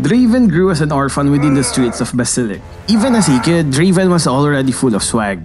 Draven grew as an orphan within the streets of Basilic. Even as a kid, Draven was already full of swag.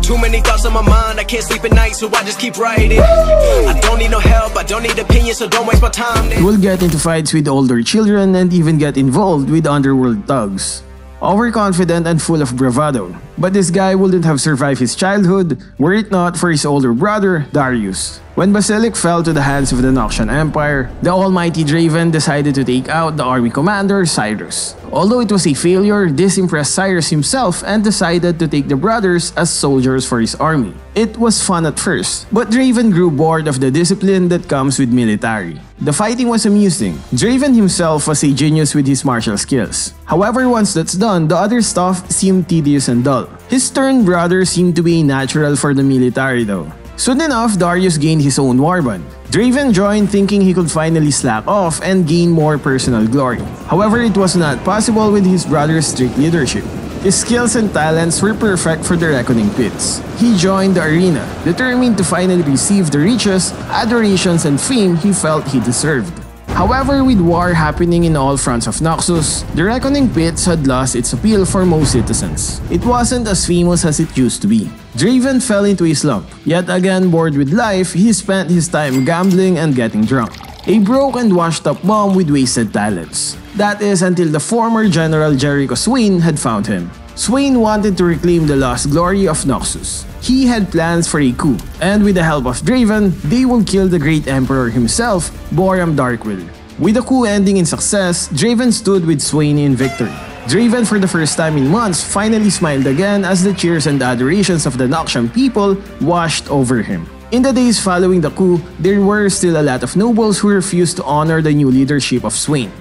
Too many thoughts on my mind, I can't sleep at night, so I just keep writing. I don't need no help, I don't need opinions, so don't waste my time. He will get into fights with older children and even get involved with underworld thugs. Overconfident and full of bravado. But this guy wouldn't have survived his childhood were it not for his older brother, Darius. When Basilic fell to the hands of the Noxian Empire, the almighty Draven decided to take out the army commander, Cyrus. Although it was a failure, this impressed Cyrus himself and decided to take the brothers as soldiers for his army. It was fun at first, but Draven grew bored of the discipline that comes with military. The fighting was amusing. Draven himself was a genius with his martial skills. However, once that's done, the other stuff seemed tedious and dull. His stern brother seemed to be natural for the military though. Soon enough, Darius gained his own warband. Draven joined thinking he could finally slack off and gain more personal glory. However, it was not possible with his brother's strict leadership. His skills and talents were perfect for the Reckoning Pits. He joined the arena, determined to finally receive the riches, adorations, and fame he felt he deserved. However, with war happening in all fronts of Noxus, the Reckoning Pits had lost its appeal for most citizens. It wasn't as famous as it used to be. Draven fell into a slump. Yet again bored with life, he spent his time gambling and getting drunk. A broke and washed up bum with wasted talents. That is until the former General Jericho Swain had found him. Swain wanted to reclaim the lost glory of Noxus. He had plans for a coup, and with the help of Draven, they would kill the great emperor himself, Boram Darkwill. With the coup ending in success, Draven stood with Swain in victory. Draven, for the first time in months, finally smiled again as the cheers and adorations of the Noxian people washed over him. In the days following the coup, there were still a lot of nobles who refused to honor the new leadership of Swain.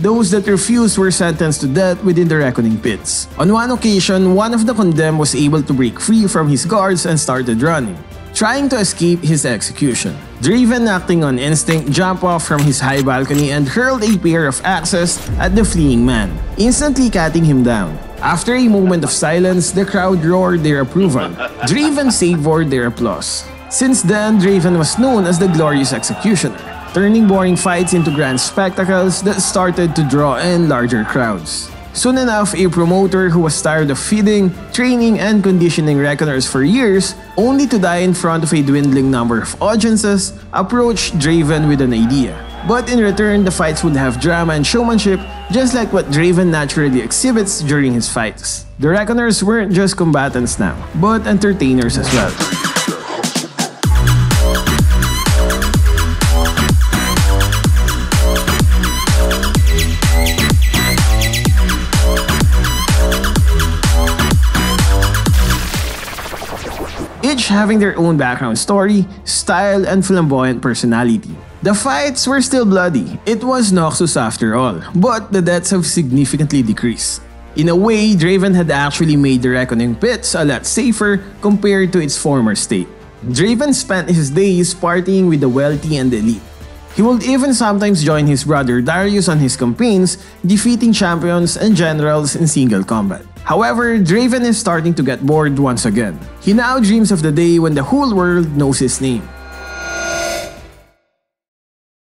Those that refused were sentenced to death within the Reckoning Pits. On one occasion, one of the condemned was able to break free from his guards and started running, trying to escape his execution. Draven, acting on instinct, jumped off from his high balcony and hurled a pair of axes at the fleeing man, instantly cutting him down. After a moment of silence, the crowd roared their approval. Draven savored their applause. Since then, Draven was known as the Glorious Executioner, turning boring fights into grand spectacles that started to draw in larger crowds. Soon enough, a promoter who was tired of feeding, training, and conditioning Reckoners for years, only to die in front of a dwindling number of audiences, approached Draven with an idea. But in return, the fights would have drama and showmanship, just like what Draven naturally exhibits during his fights. The Reckoners weren't just combatants now, but entertainers as well. Each having their own background story, style, and flamboyant personality. The fights were still bloody. It was Noxus after all, but the deaths have significantly decreased. In a way, Draven had actually made the Reckoning Pits a lot safer compared to its former state. Draven spent his days partying with the wealthy and the elite. He would even sometimes join his brother Darius on his campaigns, defeating champions and generals in single combat. However, Draven is starting to get bored once again. He now dreams of the day when the whole world knows his name.